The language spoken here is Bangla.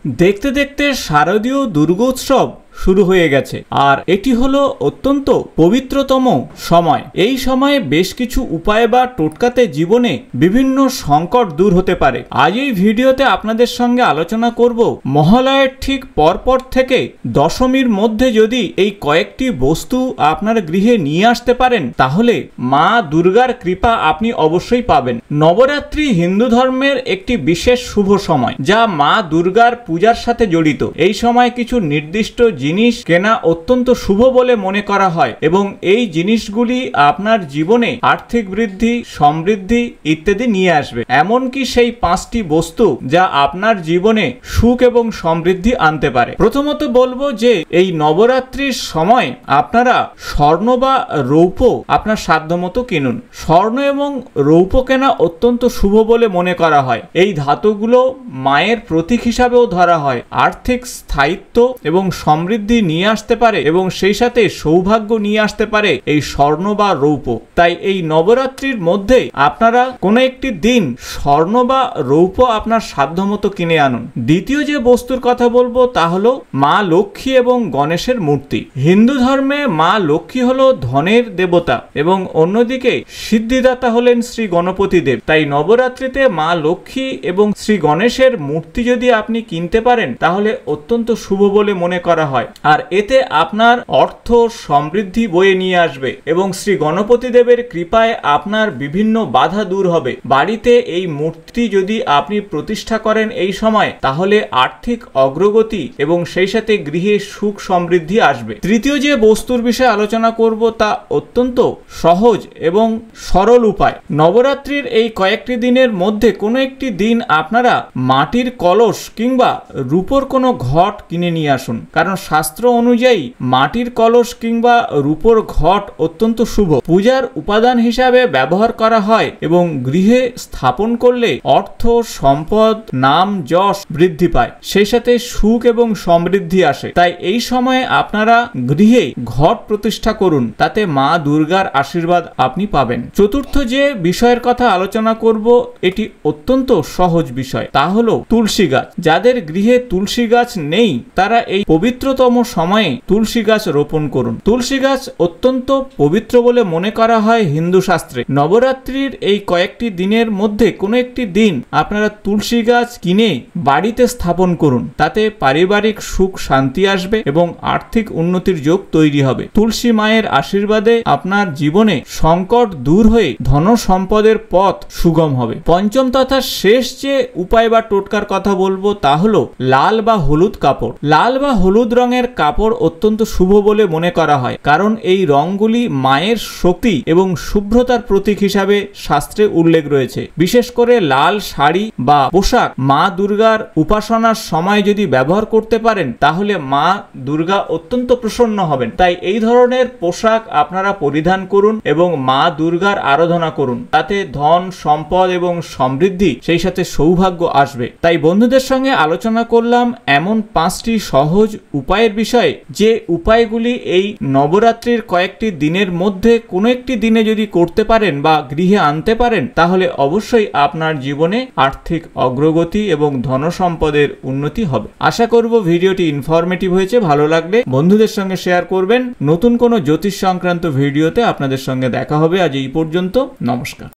দেখতে দেখতে শারদীয় দুর্গোৎসব শুরু হয়ে গেছে আর এটি হলো অত্যন্ত পবিত্রতম সময়। এই সময়ে বেশ কিছু উপায় বা টোটকাতে জীবনে বিভিন্ন সংকট দূর হতে পারে। আজ এই ভিডিওতে আপনাদের সঙ্গে আলোচনা করব মহালয়ের ঠিক পরপর থেকে দশমীর মধ্যে যদি এই কয়েকটি বস্তু আপনার গৃহে নিয়ে আসতে পারেন তাহলে মা দুর্গার কৃপা আপনি অবশ্যই পাবেন। নবরাত্রি হিন্দু ধর্মের একটি বিশেষ শুভ সময় যা মা দুর্গার পূজার সাথে জড়িত। এই সময় কিছু নির্দিষ্ট জিনিস কেনা অত্যন্ত শুভ বলে মনে করা হয় এবং এই জিনিসগুলি আপনার জীবনে আর্থিক বৃদ্ধি, সমৃদ্ধি ইত্যাদি নিয়ে আসবে। এমনকি সেই 5টি বস্তু যা আপনার জীবনে সুখ এবং সমৃদ্ধি আনতে পারে। প্রথমত বলবো যে এই নবরাত্রির সময় আপনারা স্বর্ণ বা রৌপ্য আপনার সাধ্যমতো কিনুন। স্বর্ণ এবং রৌপ্য কেনা অত্যন্ত শুভ বলে মনে করা হয়। এই ধাতুগুলো মায়ের প্রতীক হিসাবেও ধরা হয়। আর্থিক স্থায়িত্ব এবং সমৃদ্ধি নিয়ে আসতে পারে এবং সেই সাথে সৌভাগ্য নিয়ে আসতে পারে এই স্বর্ণ বা রৌপ্য। তাই এই নবরাত্রির মধ্যে আপনারা কোনো একটি দিন স্বর্ণ বা রৌপ্য আপনার সাধ্যমতো কিনে আনুন। দ্বিতীয় যে বস্তুর কথা বলবো তা হলো মা লক্ষ্মী এবং গণেশের মূর্তি। হিন্দু ধর্মে মা লক্ষ্মী হলো ধনের দেবতা এবং অন্যদিকে সিদ্ধিদাতা হলেন শ্রী গণপতি দেব। তাই নবরাত্রিতে মা লক্ষ্মী এবং শ্রী গণেশের মূর্তি যদি আপনি কিনতে পারেন তাহলে অত্যন্ত শুভ বলে মনে করা হয়। আর এতে আপনার অর্থ সমৃদ্ধি বয়ে নিয়ে আসবে এবং শ্রী গণপতি দেবের কৃপায় আপনার বিভিন্ন বাধা দূর হবে। বাড়িতে এই মূর্তি যদি আপনি প্রতিষ্ঠা করেন এই সময় তাহলে আর্থিক অগ্রগতি এবং সেই সাথে গৃহে সুখ সমৃদ্ধি আসবে। তৃতীয় যে বস্তুর বিষয়ে আলোচনা করব তা অত্যন্ত সহজ এবং সরল উপায়। নবরাত্রির এই কয়েকটি দিনের মধ্যে কোনো একটি দিন আপনারা মাটির কলস কিংবা রূপোর কোনো ঘট কিনে নিয়ে আসুন। কারণ শাস্ত্র অনুযায়ী মাটির কলস কিংবা রূপোর ঘট অত্যন্ত শুভ। পূজার উপাদান হিসাবে ব্যবহার করা হয় এবং গৃহে স্থাপন করলে অর্থ, সম্পদ, নাম, যশ বৃদ্ধি পায়। সেই সাথে সুখ এবং সমৃদ্ধি আসে। তাই এই সময়ে আপনারা গৃহে ঘট প্রতিষ্ঠা করুন, তাতে মা দুর্গার আশীর্বাদ আপনি পাবেন। চতুর্থ যে বিষয়ের কথা আলোচনা করব এটি অত্যন্ত সহজ বিষয়, তা হলো তুলসী গাছ। যাদের গৃহে তুলসী গাছ নেই তারা এই পবিত্রতম সময়ে তুলসী গাছ রোপণ করুন। তুলসী গাছ অত্যন্ত পবিত্র বলে মনে করা হয় হিন্দু শাস্ত্রে। নবরাত্রির এই কয়েকটি দিনের মধ্যে কোনো একটি দিন আপনারা তুলসী গাছ কিনে বাড়িতে স্থাপন করুন, তাতে পারিবারিক সুখ শান্তি আসবে এবং আর্থিক উন্নতির যোগ তৈরি হবে। তুলসী মায়ের আশীর্বাদে আপনার জীবনে সংকট দূর হয়ে ধন সম্পদের পথ সুগম হবে। পঞ্চম তথা শেষ যে উপায় বা টোটকার কথা বলবো তা হলো লাল বা হলুদ কাপড়। লাল বা হলুদ রঙের কাপড় অত্যন্ত শুভ বলে মনে করা হয়, কারণ এই রঙগুলি মায়ের শক্তি এবং শুভ্রতার প্রতীক হিসাবে শাস্ত্রে উল্লেখ রয়েছে। বিশেষ করে লাল শাড়ি বা পোশাক মা দুর্গার উপাসনার সময় যদি ব্যবহার করতে পারেন তাহলে মা দুর্গা অত্যন্ত প্রসন্ন হবেন। তাই এই ধরনের পোশাক আপনারা পরিধান করুন এবং মা দুর্গার আরাধনা করুন, তাতে ধন, সম্পদ এবং সমৃদ্ধি সেই সাথে সৌভাগ্য আসবে। তাই বন্ধুদের সঙ্গে আলোচনা করলাম এমন 5টি সহজ উপায়ের বিষয়ে, যে উপায়গুলি এই নবরাত্রির কয়েকটি দিনের মধ্যে কোনো একটি দিনে যদি করতে পারেন বা গৃহে আনতে পারেন তাহলে অবশ্যই আপনার জীবনে আর্থিক অগ্রগতি এবং ধন সম্পদের উন্নতি হবে। আশা করব ভিডিওটি ইনফরমেটিভ হয়েছে। ভালো লাগলে বন্ধুদের সঙ্গে শেয়ার করবেন। নতুন কোনো জ্যোতিষ সংক্রান্ত ভিডিওতে আপনাদের সঙ্গে দেখা হবে। আজ এই পর্যন্ত, নমস্কার।